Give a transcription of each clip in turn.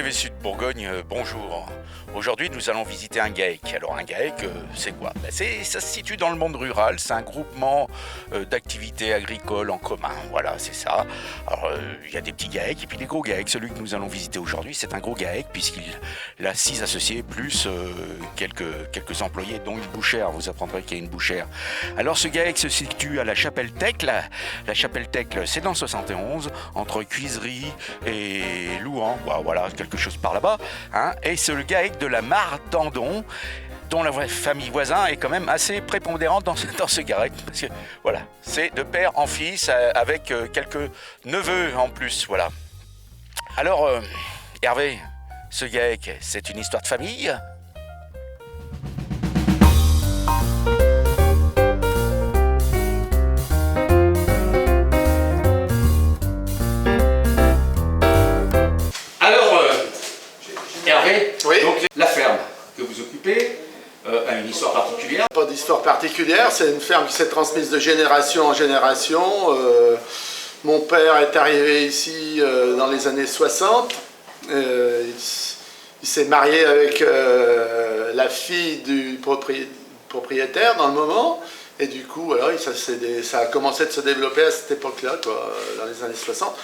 TV Sud Bourgogne, bonjour. Aujourd'hui, nous allons visiter un GAEC. Alors, un GAEC, c'est quoi? Ça se situe dans le monde rural, c'est un groupement d'activités agricoles en commun. Voilà, c'est ça. Alors, il y a des petits GAEC et puis des gros GAEC. Celui que nous allons visiter aujourd'hui, c'est un gros GAEC puisqu'il a 6 associés plus quelques employés, dont une bouchère. Vous apprendrez qu'il y a une bouchère. Alors, ce GAEC se situe à la Chapelle-Tecle. La Chapelle-Tecle, c'est dans le 71, entre Cuisery et Louhans. Voilà, quelque chose par là-bas. Hein. Et c'est le GAEC de la Mare-d'Andon, dont la famille voisin est quand même assez prépondérante dans ce GAEC, parce que voilà, c'est de père en fils avec quelques neveux en plus, voilà. Alors, Hervé, ce GAEC, c'est une histoire de famille ? Hervé, oui. Donc la ferme que vous occupez a une histoire particulière. Pas d'histoire particulière, c'est une ferme qui s'est transmise de génération en génération. Mon père est arrivé ici dans les années 60. Il s'est marié avec la fille du propriétaire dans le moment. Et du coup, voilà, ça a commencé de se développer à cette époque-là, dans les années 60.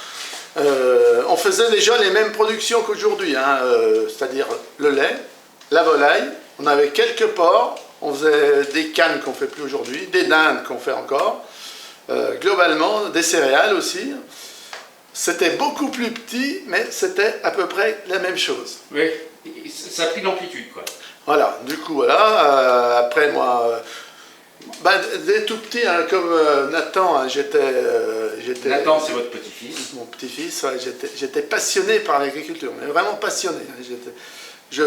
On faisait déjà les mêmes productions qu'aujourd'hui, hein, c'est-à-dire le lait, la volaille, on avait quelques porcs, on faisait des cannes qu'on ne fait plus aujourd'hui, des dindes qu'on fait encore, globalement des céréales aussi. C'était beaucoup plus petit, mais c'était à peu près la même chose. Oui, ça a pris l'amplitude, quoi. Voilà, du coup, voilà, après moi... dès tout petit, hein, comme Nathan, hein, Nathan, c'est votre petit-fils. Mon petit-fils, ouais, j'étais passionné par l'agriculture, mais vraiment passionné. Je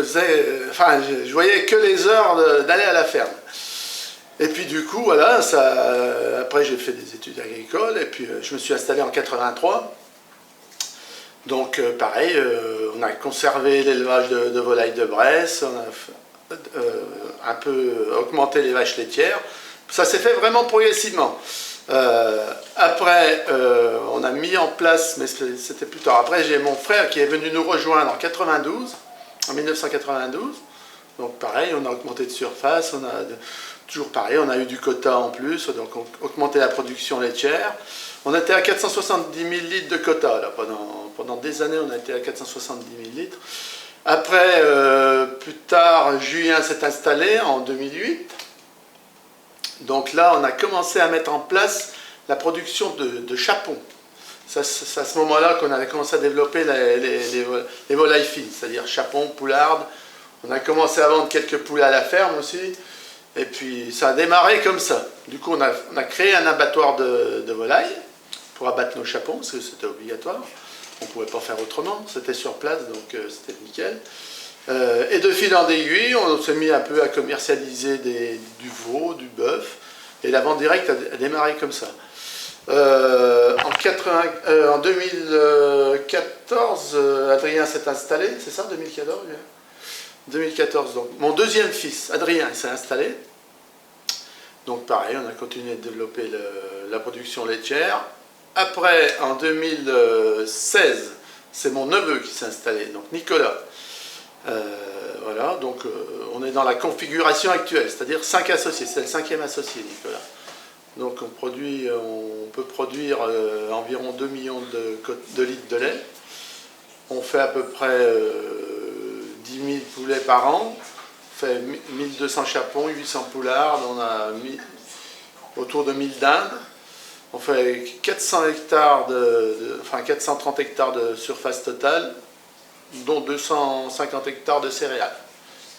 voyais que les heures d'aller à la ferme. Et puis du coup, voilà, après j'ai fait des études agricoles, et puis je me suis installé en 83. Donc pareil, on a conservé l'élevage de volailles de Bresse, on a un peu augmenté les vaches laitières. Ça s'est fait vraiment progressivement. Après, on a mis en place, mais c'était plus tard. Après, j'ai mon frère qui est venu nous rejoindre en 1992. Donc pareil, on a augmenté de surface, toujours pareil, on a eu du quota en plus, donc on a augmenté la production laitière. On était à 470 000 litres de quota, là, pendant des années, on a été à 470 000 litres. Après, plus tard, Julien s'est installé en 2008. Donc là, on a commencé à mettre en place la production de chapons. C'est à ce moment-là qu'on avait commencé à développer les volailles fines, c'est-à-dire chapons, poulardes. On a commencé à vendre quelques poulets à la ferme aussi. Et puis ça a démarré comme ça. Du coup, on a créé un abattoir de volailles pour abattre nos chapons, parce que c'était obligatoire. On ne pouvait pas faire autrement, c'était sur place, donc c'était nickel. Et de fil en aiguille, on s'est mis un peu à commercialiser du veau, du bœuf, et la vente directe a démarré comme ça. En 2014, Adrien s'est installé, c'est ça, 2014 bien 2014, donc mon deuxième fils, Adrien, s'est installé. Donc pareil, on a continué de développer la production laitière. Après, en 2016, c'est mon neveu qui s'est installé, donc Nicolas. Voilà, donc on est dans la configuration actuelle, c'est-à-dire 5 associés, c'est le 5e associé, Nicolas. Donc on peut produire environ 2 millions de litres de lait. On fait à peu près 10 000 poulets par an, on fait 1200 chapons, 800 poulardes, on a autour de 1000 dindes. On fait 430 hectares de surface totale, dont 250 hectares de céréales.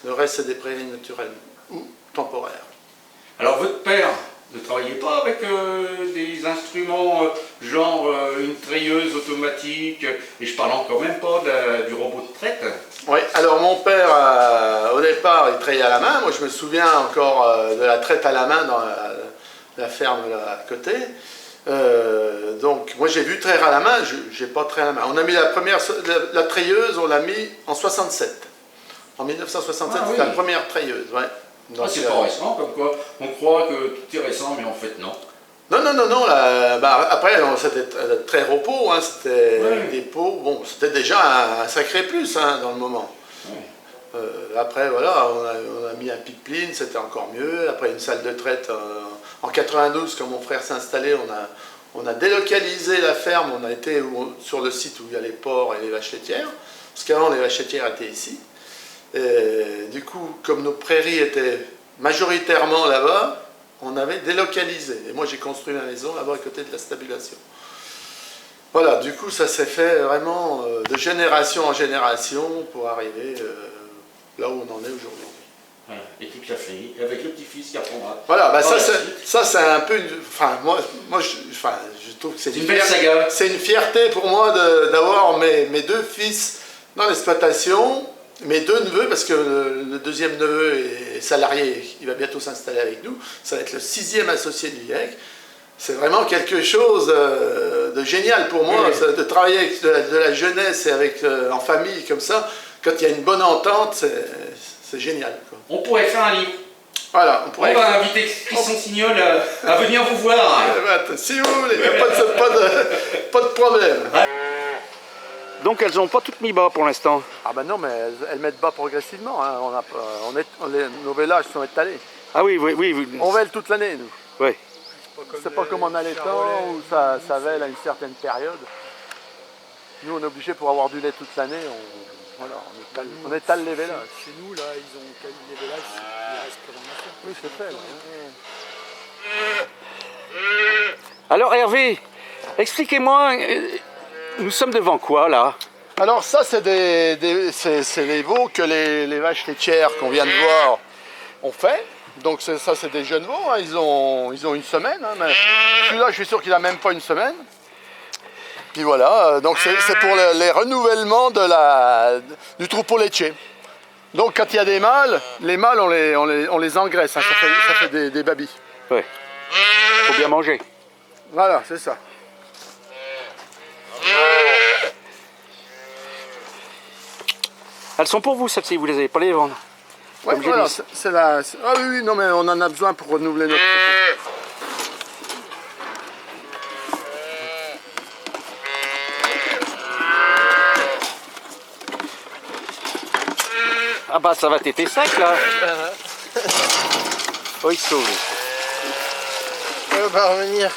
Le reste, c'est des prairies naturelles ou temporaires. Alors, votre père ne travaillait pas avec des instruments genre une treilleuse automatique, et je parle encore même pas du robot de traite? Oui, alors mon père, au départ, il trayait à la main. Moi, je me souviens encore de la traite à la main dans la ferme là, à côté. Donc moi j'ai vu traire à la main, j'ai pas traire à la main. On a mis la treilleuse, on l'a mis en 67. En 1967, c'était la première treilleuse. Ouais. C'est pas récent, comme quoi on croit que tout est récent, mais en fait non. Non, non, non, non. Après, c'était très repos. Hein, c'était des pots. Bon, c'était déjà un sacré plus hein, dans le moment. Après, voilà, on a mis un pipeline, c'était encore mieux. Après, une salle de traite. En 92, quand mon frère s'est installé, on a délocalisé la ferme. On a été sur le site où il y a les porcs et les vaches laitières. Parce qu'avant, les vaches laitières étaient ici. Et, du coup, comme nos prairies étaient majoritairement là-bas, on avait délocalisé. Et moi, j'ai construit ma maison là-bas à côté de la stabulation. Voilà, du coup, ça s'est fait vraiment de génération en génération pour arriver là où on en est aujourd'hui. Voilà. Et toute la famille, avec le petit-fils qui apprendra. Voilà, bah ça c'est un peu une... Enfin, moi je trouve que c'est une belle saga. C'est une fierté pour moi d'avoir mes deux fils dans l'exploitation, mes deux neveux, parce que le deuxième neveu est salarié, il va bientôt s'installer avec nous, ça va être le 6e associé du GIEC. C'est vraiment quelque chose de génial pour moi, de travailler avec de la jeunesse et avec, en famille comme ça. Quand il y a une bonne entente, c'est génial, quoi. On pourrait faire un livre. Voilà, on va inviter Christian Signol à venir vous voir. Si vous voulez, il n'y a pas de problème. Donc elles n'ont pas toutes mis bas pour l'instant. Ah ben non, mais elles mettent bas progressivement. Hein. Nos vélages sont étalés. Ah oui, oui, oui. On vèle toute l'année, nous. Oui. C'est pas comme en allaitant où ça vèle à une certaine période. Nous, on est obligé pour avoir du lait toute l'année. On étale les vélages. Chez nous, là, ils ont quali les vélages, il reste que dans oui, c'est fait. Alors Hervé, expliquez-moi, nous sommes devant quoi là? Alors ça, c'est les veaux que les vaches laitières qu'on vient de voir ont fait. Donc ça, c'est des jeunes veaux, hein. Ils ont une semaine. Hein, mais celui-là, je suis sûr qu'il n'a même pas une semaine. Puis voilà, donc c'est pour les renouvellements du troupeau laitier. Donc quand il y a des mâles, les mâles on les engraisse, hein, ça fait des babys. Oui. Faut bien manger. Voilà, c'est ça. Elles sont pour vous celles-ci, vous les avez pas les vendre. Ouais, voilà, ah oui, non mais on en a besoin pour renouveler notre troupeau. Ah bah ça va t'éter sec là. Oh il sauve. On va revenir.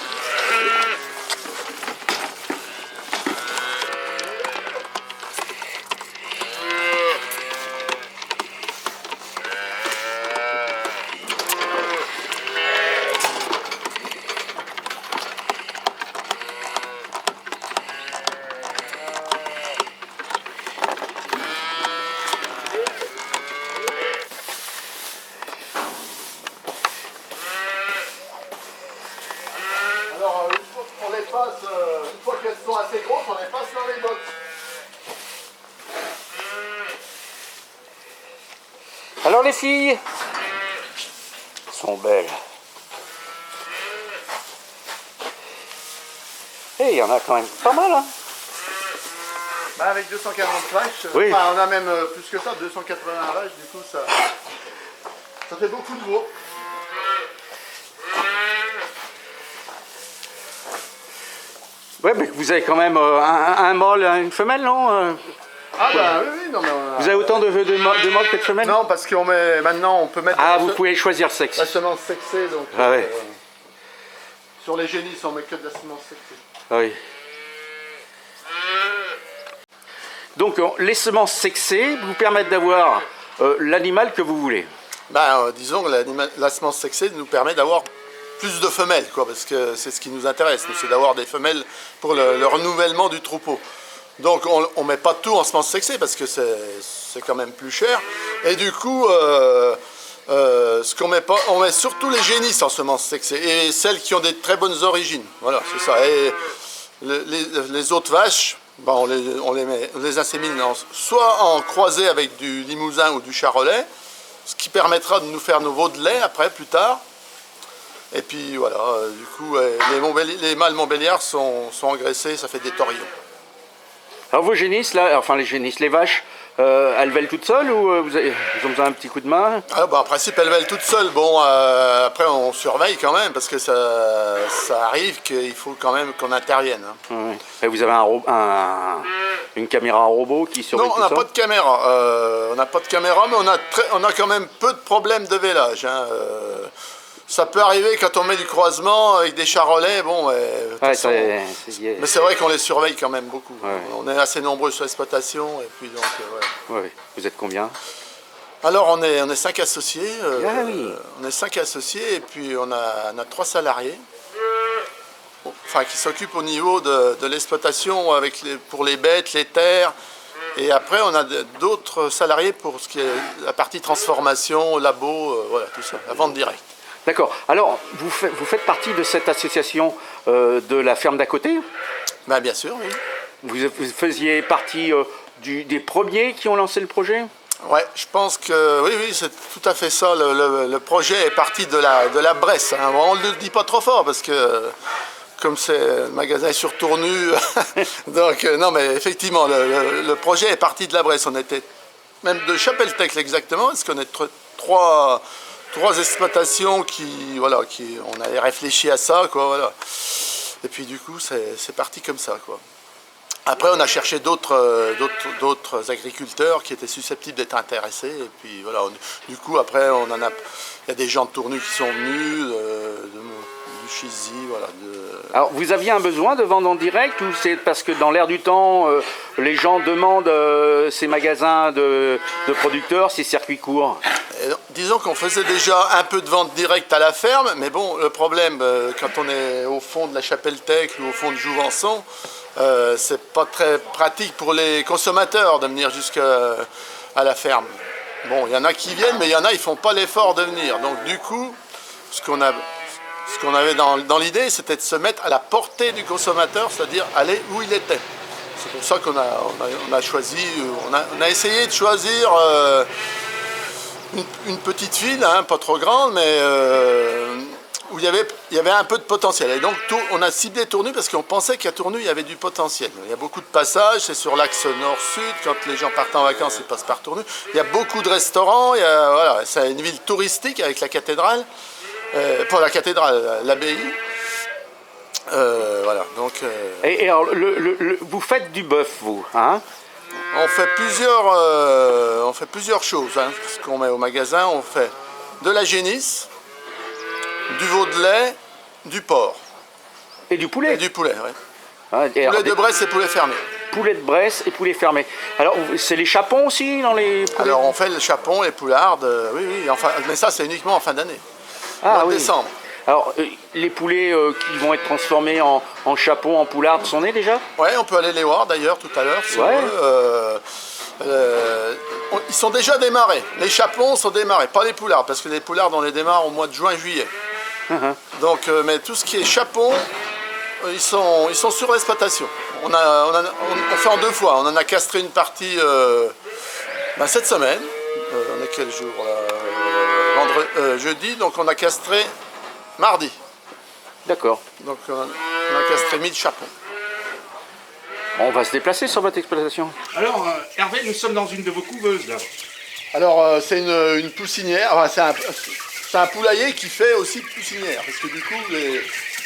Alors, une fois qu'elles sont assez grosses, on les passe dans les box. Alors les filles, sont belles. Et il y en a quand même pas mal hein. Bah, avec 240 vaches, oui. Enfin, on a même plus que ça, 280 vaches, du coup ça fait beaucoup de veaux. Ouais, mais vous avez quand même un mâle, une femelle, non Ah bah oui, non mais vous avez autant de mâles que de femelles? Non, parce qu'on met maintenant, on peut mettre vous pouvez choisir le sexe. la semence sexée, donc Ah ouais. sur les génisses, on met que de la semence sexée. Ah oui. Donc les semences sexées vous permettent d'avoir l'animal que vous voulez. Ben, disons que la semence sexée nous permet d'avoir plus de femelles, quoi, parce que c'est ce qui nous intéresse, c'est d'avoir des femelles pour le renouvellement du troupeau. Donc on ne met pas tout en semence sexée parce que c'est quand même plus cher. Et du coup, ce qu'on met pas, on met surtout les génisses en semence sexée et celles qui ont des très bonnes origines. Voilà, c'est ça. Et les autres vaches, ben, on les insémine soit en croisée avec du limousin ou du charolais, ce qui permettra de nous faire nos veaux de lait après, plus tard. Et puis voilà, du coup, les mâles montbéliards sont engraissés, ça fait des torions. Alors vos génisses, là, enfin les génisses, les vaches, elles veulent toutes seules ou vous avez besoin d'un petit coup de main? Ah, bah, en principe, elles veulent toutes seules. Bon, après, on surveille quand même, parce que ça arrive qu'il faut quand même qu'on intervienne. Hein. Ouais. Et vous avez une caméra robot qui surveille Non, on tout n'a ça? pas de caméra. On n'a pas de caméra, mais on a quand même peu de problèmes de vélage. Hein. Ça peut arriver quand on met du croisement avec des charolais, bon, de toute façon, mais c'est vrai qu'on les surveille quand même beaucoup. Ouais. On est assez nombreux sur l'exploitation, et puis donc, voilà. Ouais. Vous êtes combien? Alors on est 5 associés, Ah oui. on est 5 associés et puis on a 3 salariés, enfin qui s'occupent au niveau de l'exploitation pour les bêtes, les terres, et après on a d'autres salariés pour ce qui est la partie transformation, labo, voilà tout ça, la vente directe. D'accord. Alors, vous faites partie de cette association de la ferme d'à côté? Ben, bien sûr, oui. Vous faisiez partie des premiers qui ont lancé le projet? Ouais, je pense que oui, c'est tout à fait ça. Le projet est parti de la Bresse. Hein. On ne le dit pas trop fort parce que comme c'est le magasin sur Tournu, donc non, mais effectivement, le projet est parti de la Bresse. On était même de Chapeltec exactement, parce qu'on est trois exploitations on avait réfléchi à ça, quoi, voilà. Et puis du coup, c'est parti comme ça, quoi. Après, on a cherché d'autres agriculteurs qui étaient susceptibles d'être intéressés. Et puis voilà, du coup, après, il y a des gens de Tournu qui sont venus, du Chizy, voilà. Alors, vous aviez un besoin de vendre en direct ou c'est parce que dans l'air du temps, les gens demandent ces magasins de producteurs, ces circuits courts? Disons qu'on faisait déjà un peu de vente directe à la ferme, mais bon, le problème, quand on est au fond de la Chapeltec ou au fond de Jouvençon, c'est pas très pratique pour les consommateurs de venir jusqu'à la ferme. Bon, il y en a qui viennent, mais il y en a, ils font pas l'effort de venir. Donc du coup, ce qu'on avait dans l'idée, c'était de se mettre à la portée du consommateur, c'est-à-dire aller où il était. C'est pour ça qu'on a choisi, on a essayé de choisir une petite ville, hein, pas trop grande, mais où il y avait un peu de potentiel. Et donc on a ciblé Tournu parce qu'on pensait qu'à Tournu il y avait du potentiel. Il y a beaucoup de passages, c'est sur l'axe nord-sud, quand les gens partent en vacances ils passent par Tournu. Il y a beaucoup de restaurants, voilà, c'est une ville touristique avec la cathédrale, pas la cathédrale, l'abbaye. Voilà, donc, Et alors, vous faites du bœuf, vous, hein? on fait plusieurs choses. Hein, ce qu'on met au magasin, on fait de la génisse, du veau de lait, du porc. Et du poulet? Et du poulet, oui. Ah, et alors, Poulet de Bresse et poulet fermé. Poulet de Bresse et poulet fermé. Alors, c'est les chapons aussi dans les poulets? Alors, on fait le chapon, les poulardes, oui, enfin, mais ça, c'est uniquement en fin d'année. Ah, Mois de oui. décembre. Alors, les poulets qui vont être transformés en chapons, en poulardes, sont nés déjà? Ouais, on peut aller les voir d'ailleurs tout à l'heure. Si Ouais. on veut. Ils sont déjà démarrés. Les chapons sont démarrés, pas les poulardes, parce que les poulardes, on les démarre au mois de juin-juillet. Donc, mais tout ce qui est chapon, ils sont sur l'exploitation. On fait en 2 fois. On en a castré une partie cette semaine. On est quel jour là? Jeudi, donc on a castré mardi. D'accord. Donc on a castré 1000 chapons. On va se déplacer sur votre exploitation. Alors, Hervé, nous sommes dans une de vos couveuses, là. Alors c'est une poussinière, enfin, c'est un poulailler qui fait aussi poussinière, parce que du coup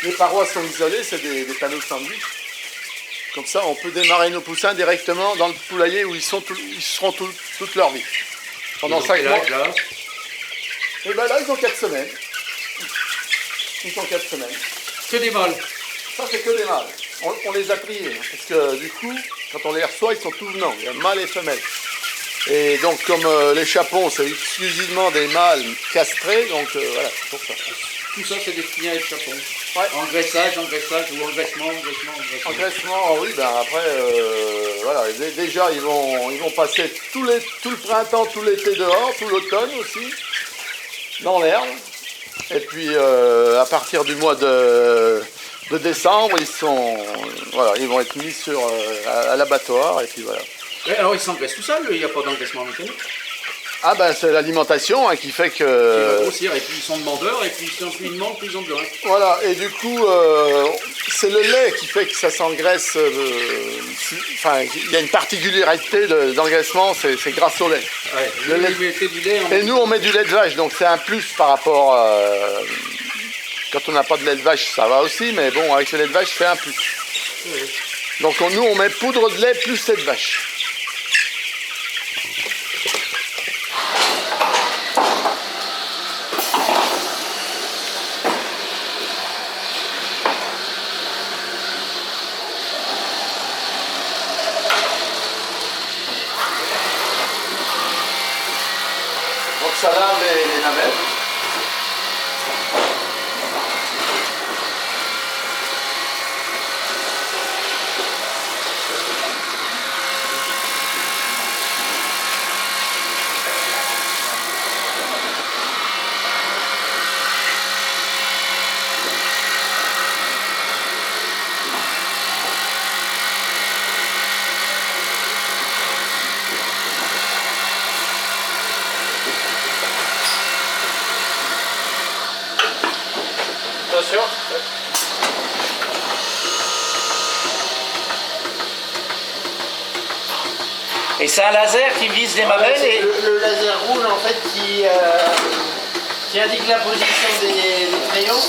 les parois sont isolées, c'est des panneaux de sandwich. Comme ça on peut démarrer nos poussins directement dans le poulailler où ils seront toute leur vie. Pendant 5 mois. Là, Et ben là ils ont 4 semaines. Ils ont 4 semaines. que des mâles. Ça c'est que des mâles. On les a triés, hein, parce que du coup, quand on les reçoit, ils sont tout venants. Il y a mâles et femelles. Et donc comme les chapons, c'est exclusivement des mâles castrés, donc voilà, c'est pour ça. Tout ça, c'est destiné à être chapon. Ouais. Engraissage ou engraissement. Engraissement, oui, ben après, voilà, déjà ils vont passer tout le printemps, tout l'été dehors, tout l'automne aussi, dans l'herbe. Et puis à partir du mois de décembre, ils vont être mis à l'abattoir et puis voilà. Et alors, ils s'engraissent tout seuls, il n'y a pas d'engraissement mécanique. Ah ben c'est l'alimentation qui fait Ils vont que... grossir, et puis ils sont demandeurs, et puis plus ils demandent, plus ils ont besoin. Voilà, et du coup, c'est le lait qui fait que ça s'engraisse. Enfin, il y a une particularité d'engraissement, c'est grâce au lait. Ouais. Le lait. Vous mettez du lait en... Et nous, on met du lait de vache, donc c'est un plus par rapport. Quand on n'a pas de lait de vache, ça va aussi, mais bon, avec le lait de vache, c'est un plus. Donc nous, on met poudre de lait plus lait de vache. Donc ça lave les navets. Attention. Et c'est un laser qui vise les mamelles C'est et... le laser rouge en fait qui indique la position des crayons.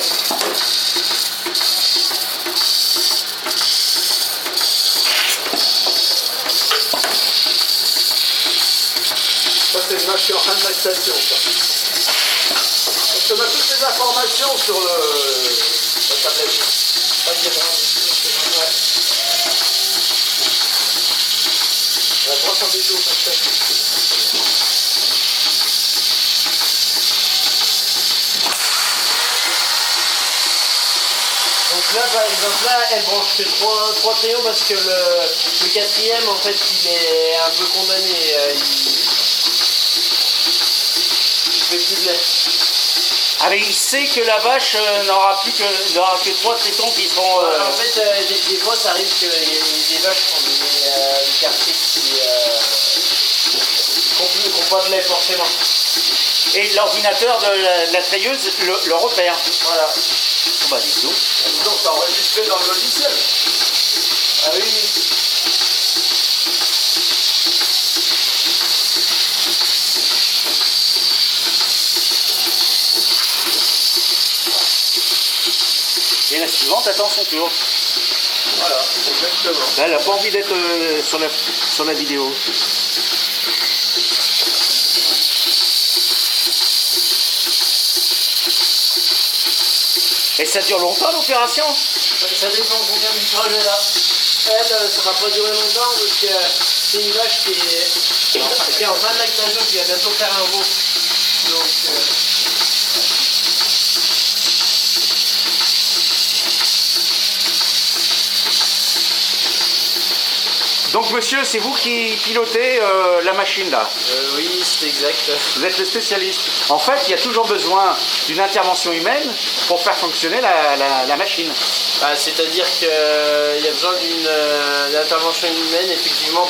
Ça, c'est une vache qui est en fin de lactation. Parce qu'on a toutes les informations sur la tablette. Ouais. On a 300 jours pour faire. Donc là par exemple là elle branche que trois crayons parce que le quatrième en fait il est un peu condamné. Il fait plus de lait. Ah mais il sait que la vache n'aura que 3 tétons qui seront... En fait, des fois, ça arrive qu'il y ait des vaches qui ont des quartiers qui n'ont pas de lait forcément. Et l'ordinateur de la treilleuse le repère. Voilà. Oh bah dis donc. Donc, c'est enregistré dans le logiciel. Ah oui, oui. Et la suivante attend son tour. Voilà, exactement. Là, elle n'a pas envie d'être sur la vidéo. Et ça dure longtemps l'opération? Ça dépend combien du trajet là. Elle, ça va pas durer longtemps parce que c'est une vache qui est en fin de lactation, qui va bientôt faire un veau. Donc, Donc monsieur, c'est vous qui pilotez la machine là? oui, c'est exact. Vous êtes le spécialiste. En fait, il y a toujours besoin d'une intervention humaine pour faire fonctionner la machine. Bah, c'est-à-dire qu'il y a besoin d'une intervention humaine effectivement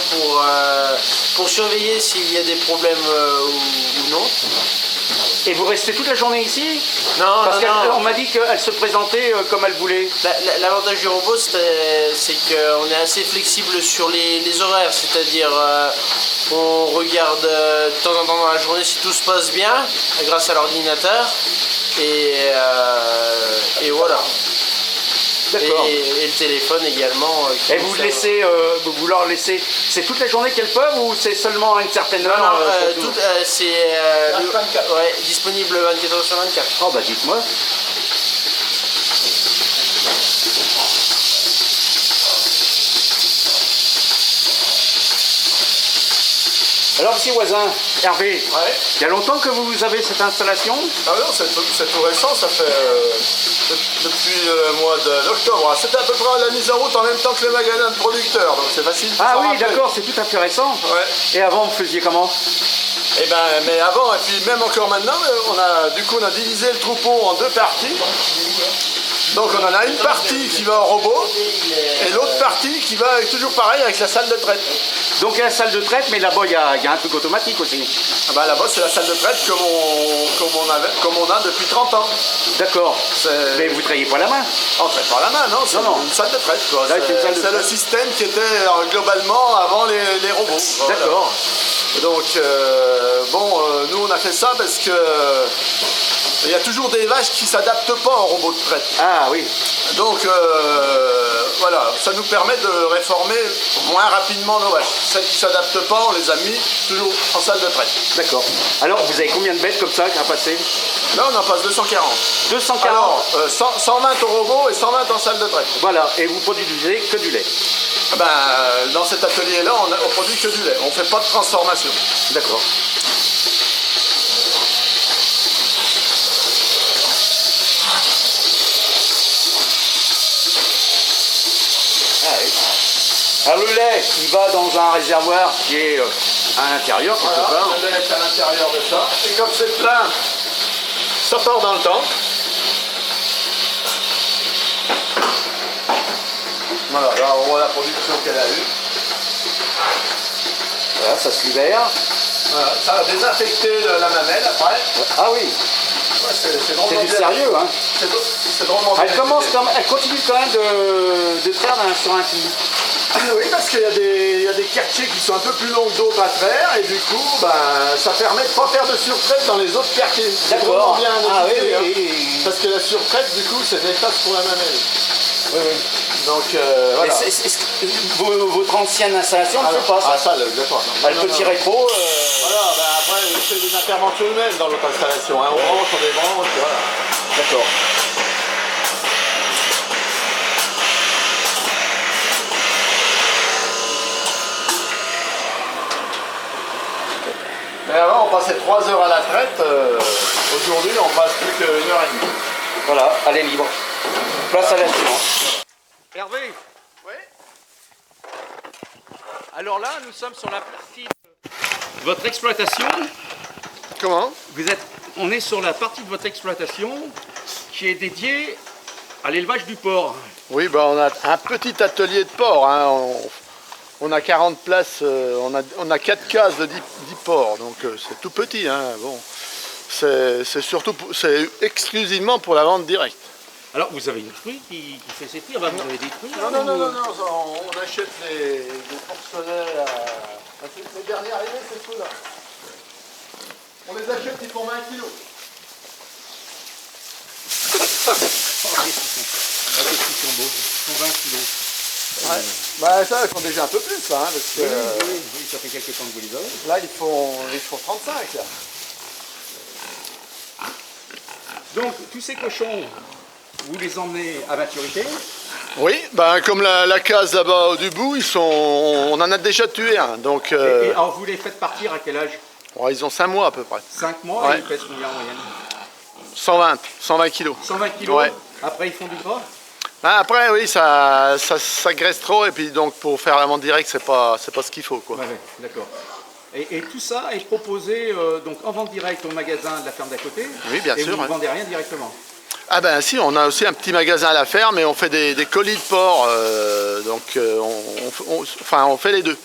pour surveiller s'il y a des problèmes ou non. Et vous restez toute la journée ici? Non, Parce non, qu'on non. m'a dit qu'elle se présentait comme elle voulait. L'avantage du robot, c'est qu'on est assez flexible sur les horaires, c'est-à-dire on regarde de temps en temps dans la journée si tout se passe bien grâce à l'ordinateur et voilà. D'accord. Et le téléphone également. Et vous laissez, vous leur laissez, c'est toute la journée qu'elles peuvent ou c'est seulement à une certaine heure? Non, c'est ouais, disponible 24 heures sur 24. Oh bah dites-moi. Alors monsieur Voisin, Hervé, Ouais. il y a longtemps que vous avez cette installation? Ah non, c'est tout récent, ça fait depuis le mois d'octobre. C'était à peu près la mise en route en même temps que les magasins de producteurs, donc c'est facile. Ah s'en oui, rappeler. d'accord, c'est tout à fait récent. Ouais. Et avant, vous faisiez comment? Et ben, mais avant, et puis même encore maintenant, on a divisé le troupeau en deux parties. Donc on en a une partie qui va au robot et l'autre partie qui va toujours pareil avec la salle de traite. Donc il y a la salle de traite, mais là-bas il y a un truc automatique aussi. Ah bah, là-bas c'est la salle de traite comme on a depuis 30 ans. D'accord. Mais vous ne travaillez pas la main. On ne traite pas la main, non, c'est Non. une salle de traite. quoi. Là, c'est une salle de C'est le traite. système qui était globalement avant les robots. Voilà. D'accord. Donc, nous on a fait ça parce que il y a toujours des vaches qui ne s'adaptent pas aux robots de traite. Ah oui. Donc, voilà, ça nous permet de réformer moins rapidement nos vaches. Celles qui ne s'adaptent pas, on les a mis toujours en salle de traite. D'accord. Alors vous avez combien de bêtes comme ça à passer? Là, on en passe 240. 240. Alors, 120 au robot et 120 en salle de traite. Voilà. Et vous produisez que du lait. Ben, dans cet atelier-là, on produit que du lait. On ne fait pas de transformation. D'accord. Ah oui. Alors le lait, il va dans un réservoir qui est à l'intérieur quelque Voilà, part. le lait est à l'intérieur de ça. Et comme c'est plein, ça part dans le temps. Voilà, là on voit la production qu'elle a eue. Voilà, ça se libère. Voilà, ça a désinfecté la mamelle après. Ah oui, Ouais, c'est drôlement c'est du bien. sérieux, hein. C'est drôlement bien. Elle continue quand même de traire sur un fil. Oui, parce qu'il y a des quartiers qui sont un peu plus longs que d'autres à traire, et du coup, ça permet de ne pas faire de surtraite dans les autres quartiers. C'est D'accord. drôlement bien Ah noté, oui, hein. oui. Parce que la surtraite, du coup, c'est néfaste pour la mamelle. Oui, oui. Donc, voilà. Votre ancienne installation ne fait pas ça. ça, le pas. Non, Elle peut tirer trop. Voilà, après, c'est des interventions humaines dans notre installation. Hein. On branche, on débranche, voilà. D'accord. Mais avant, on passait 3 heures à la traite. Aujourd'hui, on passe plus qu'1 heure et demie. Voilà, elle est libre. Place à la suivante. Hervé. Oui. Alors là, nous sommes sur la partie de votre exploitation. Comment? On est sur la partie de votre exploitation qui est dédiée à l'élevage du porc. Oui, on a un petit atelier de porc. Hein. On a 40 places, on a 4 cases de 10 porcs, donc c'est tout petit. Hein. Bon. C'est exclusivement pour la vente directe. Alors, vous avez une truie qui fait ses tirs, vous avez des truies Non, on achète des porcelets à... Les derniers arrivés, c'est ceux-là. On les achète, ils font 20 kilos. Qu'est-ce qu'ils sont beaux, ils font 20 kilos. Ouais. Ça, ils font déjà un peu plus, là, hein, parce que Oui, ça fait quelques temps que vous les avez. là, ils font 35, là. Donc, tous ces cochons, vous les emmenez à maturité. Oui, comme la case là-bas du bout, on en a déjà tué un. Donc, Et alors, vous les faites partir à quel âge? ils ont 5 mois à peu près. 5 mois, Ouais. et ils pèsent combien en moyenne? 120 kilos. 120 kilos. Ouais. Après, ils font du gras. Après, oui, ça graisse trop, et puis donc pour faire la vente directe, c'est pas ce qu'il faut, quoi. Ouais, d'accord. Et tout ça est proposé donc en vente directe au magasin de la ferme d'à côté. Oui, bien et sûr, vous ne ouais. vendez rien directement. Ah si, on a aussi un petit magasin à la ferme et on fait des colis de porc, on fait les deux.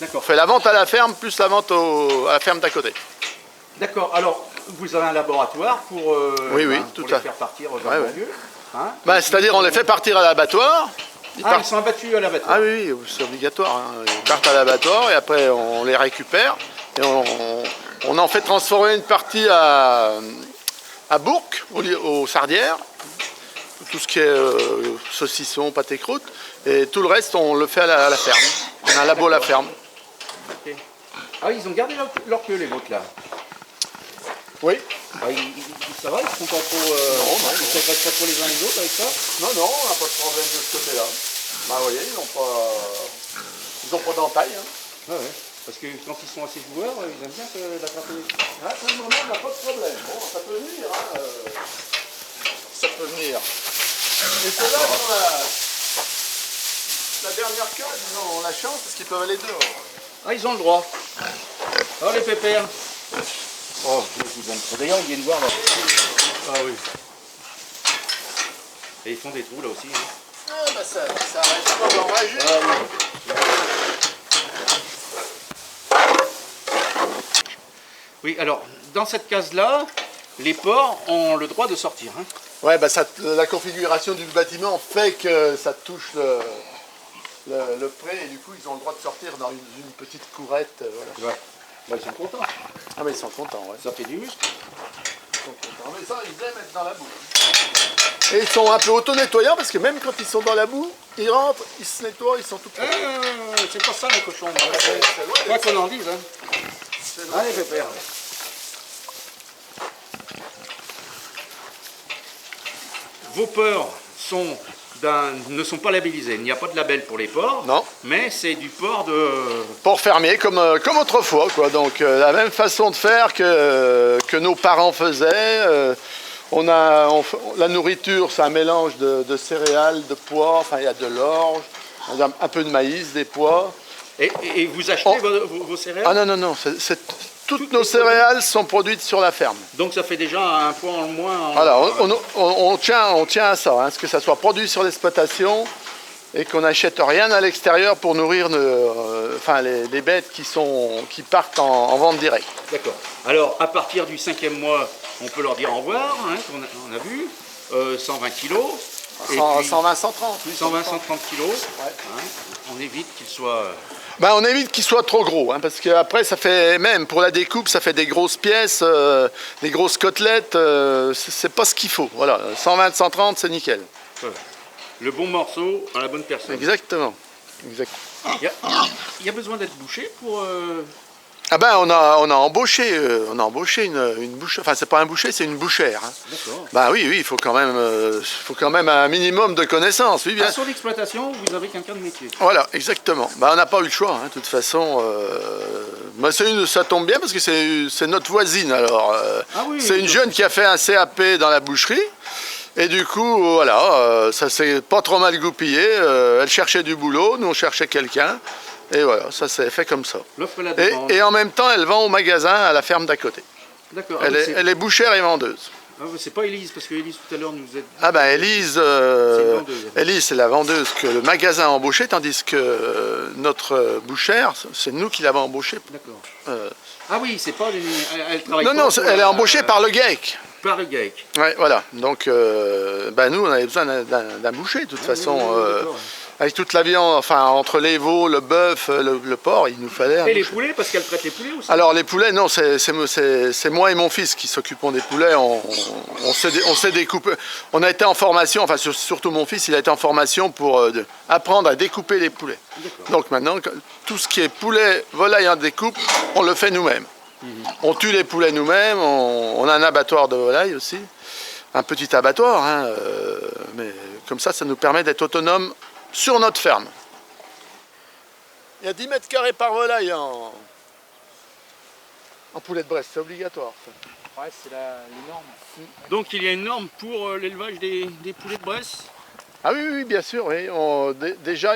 On D'accord. fait la vente à la ferme plus la vente à la ferme d'à côté. D'accord. Alors, vous avez un laboratoire pour, Oui, pour tout les à faire partir dans Ouais, le ouais. lieu. Hein. C'est-à-dire on les fait partir à l'abattoir. Ils sont abattus à l'abattoir. Ah oui, c'est obligatoire. Hein. Ils partent à l'abattoir et après on les récupère et on en fait transformer une partie à Bourg, aux Sardières, tout ce qui est saucisson, pâté croûte, et tout le reste on le fait à la ferme. On a un labo à la ferme. Ok. Ah, ils ont gardé leur queue, les vôtres là. Oui. Ah, ça va, ils sont pas trop. Ils ne s'agressent pas trop les uns les autres avec ça. Non, on n'a pas de problème de ce côté-là. Vous voyez, ils n'ont pas d'entaille. Hein. Ah ouais. Parce que quand ils sont assez joueurs, ils aiment bien l'attraper. Pour le moment, on n'a pas de problème. Bon, ça peut venir. Hein, ça peut venir. Et c'est là qu'on a la dernière case, ils ont la chance parce qu'ils peuvent aller dehors. Ah, ils ont le droit. Oh, les pépères. Oh, je vous donne ça. D'ailleurs, ils viennent voir là. Ah oui. Et ils font des trous là aussi. Hein. Ah, bah ça reste pas d'enragé. Oui, alors, dans cette case-là, les porcs ont le droit de sortir. Hein. Ouais, bah la configuration du bâtiment fait que ça touche le pré et du coup ils ont le droit de sortir dans une petite courette. Voilà. Ouais. Bah, ils sont contents. Ah mais ils sont contents, ouais. Ça fait du muscle. Ils sont contents. Mais ça, ils aiment être dans la boue. Et ils sont un peu auto-nettoyants parce que même quand ils sont dans la boue, ils rentrent, ils se nettoient, ils sont tout propres. C'est pas ça les cochons. C'est loin Quoi d'être- qu'on en dise. Hein. c'est loin. Allez, pépère. Vos porcs ne sont pas labellisés. Il n'y a pas de label pour les porcs. Non. Mais c'est du porc de... Port fermier comme autrefois, quoi. Donc la même façon de faire que nos parents faisaient. La nourriture, c'est un mélange de céréales, de pois, enfin il y a de l'orge, un peu de maïs, des pois. Et vous achetez vos céréales? Ah non, toutes nos céréales sont produites sur la ferme. Donc ça fait déjà un point en moins. Voilà, on tient à ça, hein, que ça soit produit sur l'exploitation et qu'on n'achète rien à l'extérieur pour nourrir les bêtes qui partent en vente directe. D'accord. Alors à partir du 5e mois, on peut leur dire au revoir, hein, on a vu, 120 kilos. Et 120, 130. 120, 130 kilos. Ouais. Hein, on évite qu'ils soient... On évite qu'ils soient trop gros, hein, parce qu'après ça fait, même pour la découpe, ça fait des grosses pièces, des grosses côtelettes, c'est pas ce qu'il faut. Voilà, 120, 130, c'est nickel. Voilà. Le bon morceau à la bonne personne. Exactement. Il y a besoin d'être bouché pour... Ah ben on a embauché une bouche, enfin c'est pas un boucher, c'est une bouchère. Hein. D'accord. Bah oui, il faut quand même un minimum de connaissances. Oui, bien. Sur l'exploitation, vous avez quelqu'un de métier. Voilà, exactement. Bah, on n'a pas eu le choix, hein, de toute façon. Ça tombe bien parce que c'est notre voisine. Alors, c'est une jeune qui a fait un CAP dans la boucherie. Et du coup, voilà, ça s'est pas trop mal goupillé. Elle cherchait du boulot, nous on cherchait quelqu'un. Et voilà, ça s'est fait comme ça. L'offre et la demande. Et en même temps, elle vend au magasin à la ferme d'à côté. D'accord. Elle est bouchère et vendeuse. Ah, c'est pas Élise, parce que Élise tout à l'heure nous a dit... Ah ben Élise, c'est la vendeuse que le magasin a embauchée, tandis que notre bouchère, c'est nous qui l'avons embauchée. D'accord. Ah oui, c'est pas... Elle travaille Non, elle est embauchée par le GAEC. Par le GAEC. Ouais, voilà. Donc, nous, on avait besoin d'un boucher, de toute façon. Avec toute la viande, enfin, entre les veaux, le bœuf, le porc, il nous fallait un Et les boucher. poulets, parce qu'elle traite les poulets aussi? Alors, les poulets, non, c'est moi et mon fils qui s'occupons des poulets. On s'est découpé. On a été en formation, enfin, surtout mon fils, il a été en formation pour apprendre à découper les poulets. Donc maintenant, tout ce qui est poulet, volaille en découpe, on le fait nous-mêmes. On tue les poulets nous-mêmes, on a un abattoir de volaille aussi, un petit abattoir, hein, mais comme ça nous permet d'être autonomes sur notre ferme. Il y a 10 mètres carrés par volaille en poulet de Bresse, c'est obligatoire. Ça. Ouais, c'est les normes. Donc il y a une norme pour l'élevage des poulets de Bresse? Ah oui, bien sûr. Oui. Déjà,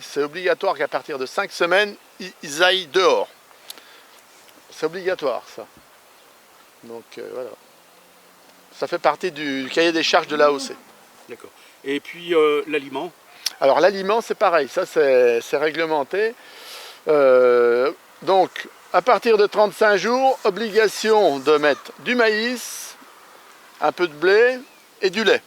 c'est obligatoire qu'à partir de 5 semaines, ils aillent dehors. C'est obligatoire, ça. Donc voilà. Ça fait partie du cahier des charges de l'AOC. D'accord. Et puis l'aliment? Alors l'aliment, c'est pareil. Ça, c'est réglementé. Donc, à partir de 35 jours, obligation de mettre du maïs, un peu de blé et du lait.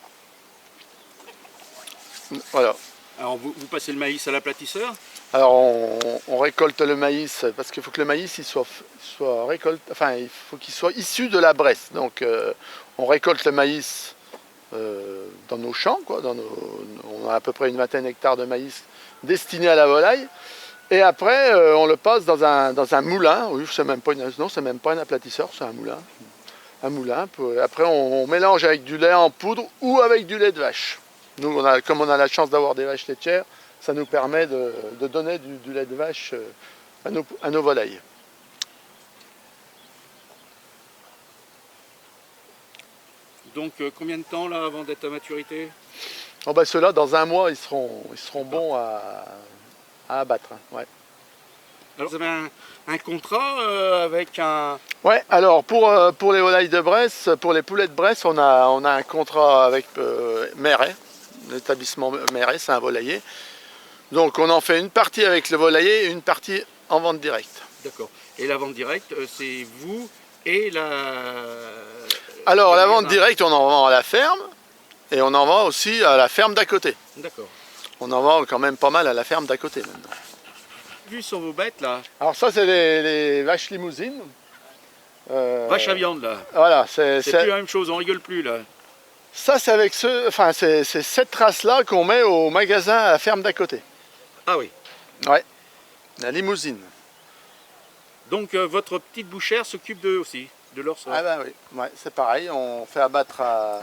Voilà. Alors vous passez le maïs à l'aplatisseur? Alors on récolte le maïs parce qu'il faut que le maïs il soit récolté, enfin il faut qu'il soit issu de la Bresse. Donc on récolte le maïs dans nos champs, quoi, on a à peu près une vingtaine d'hectares de maïs destinés à la volaille. Et après on le passe dans un moulin. Oui, c'est même pas un aplatisseur, c'est un moulin. Un moulin. Après on mélange avec du lait en poudre ou avec du lait de vache. Nous, comme on a la chance d'avoir des vaches laitières, ça nous permet de donner du lait de vache à nos volailles. Donc combien de temps là avant d'être à maturité? Oh, ceux-là, dans un mois, ils seront bons à abattre. Hein, ouais. Alors vous avez un contrat avec un... Ouais, alors pour les volailles de Bresse, pour les poulets de Bresse, on a un contrat avec Méret, l'établissement Méret, c'est un volailler. Donc on en fait une partie avec le volailler et une partie en vente directe. D'accord. Et la vente directe, c'est vous et la... Alors la vente directe, on en vend à la ferme et on en vend aussi à la ferme d'à côté. D'accord. On en vend quand même pas mal à la ferme d'à côté maintenant. Vu sur vos bêtes là, Alors ça c'est les vaches limousines. vache à viande là, Voilà, c'est plus la même chose, on rigole plus là. ça c'est avec c'est cette race-là qu'on met au magasin à la ferme d'à côté. Ah oui. Ouais, la limousine. Donc votre petite bouchère s'occupe d'eux aussi, de leur sort. Ah ben oui, ouais, c'est pareil, on fait abattre à...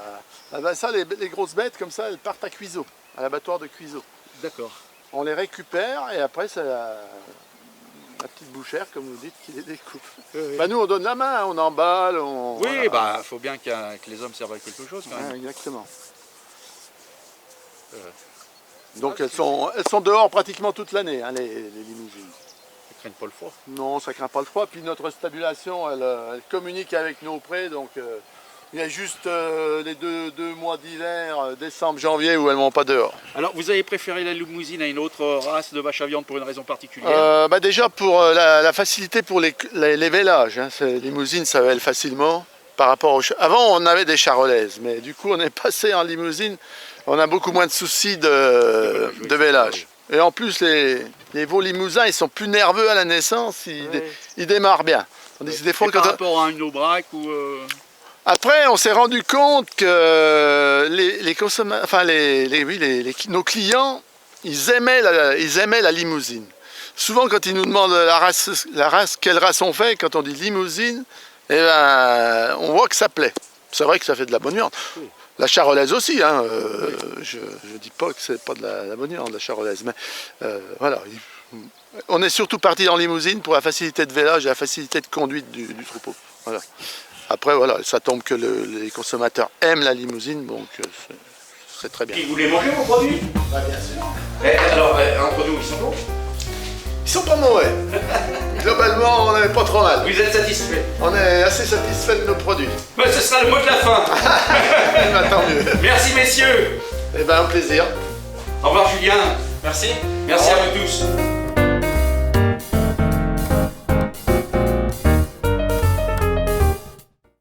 Ah ben ça, les grosses bêtes comme ça, elles partent à Cuiseaux, à l'abattoir de Cuiseaux. D'accord. On les récupère et après c'est la petite bouchère, comme vous dites, qui les découpe. Oui. Bah nous on donne la main, on emballe, on... Oui, voilà. bah faut bien que les hommes servent à quelque chose quand même. Ouais, exactement. Donc elles sont dehors pratiquement toute l'année, hein, les limousines. Ils craignent pas le froid. Non, ça craint pas le froid. Puis notre stabulation, elle communique avec nos prés. Donc il y a juste les deux mois d'hiver, décembre, janvier, où elles ne vont pas dehors. Alors vous avez préféré la limousine à une autre race de vache à viande pour une raison particulière? Bah déjà pour la facilité pour les vélages. Hein. Les limousines, ça vèle facilement. Par rapport Avant, on avait des charolaises, mais du coup, on est passé en limousine. On a beaucoup moins de soucis de vélage. Et en plus, les veaux limousins, ils sont plus nerveux à la naissance, ils démarrent bien. Tandis que des fois, par rapport à une aubrac ou... Après, on s'est rendu compte que nos clients, ils aimaient la limousine. Souvent, quand ils nous demandent quelle race on fait, quand on dit limousine, eh ben, on voit que ça plaît. C'est vrai que ça fait de la bonne viande. Oui. La charolaise aussi, hein, je ne dis pas que c'est pas de la bonne viande, la charolaise, mais voilà. On est surtout parti en limousine pour la facilité de vélage et la facilité de conduite du troupeau. Voilà. Après, voilà, ça tombe que les consommateurs aiment la limousine, donc c'est très bien. Et vous les mangez vos produits? Bah, bien sûr. Alors, entre nous, ils sont bons? Ils sont pas mauvais. Globalement, on n'est pas trop mal. Vous êtes satisfait? On est assez satisfait de nos produits. Ben, ce sera le mot de la fin. Bah, tant mieux. Merci messieurs. Eh ben, un plaisir. Au revoir Julien. Merci. Merci à vous tous.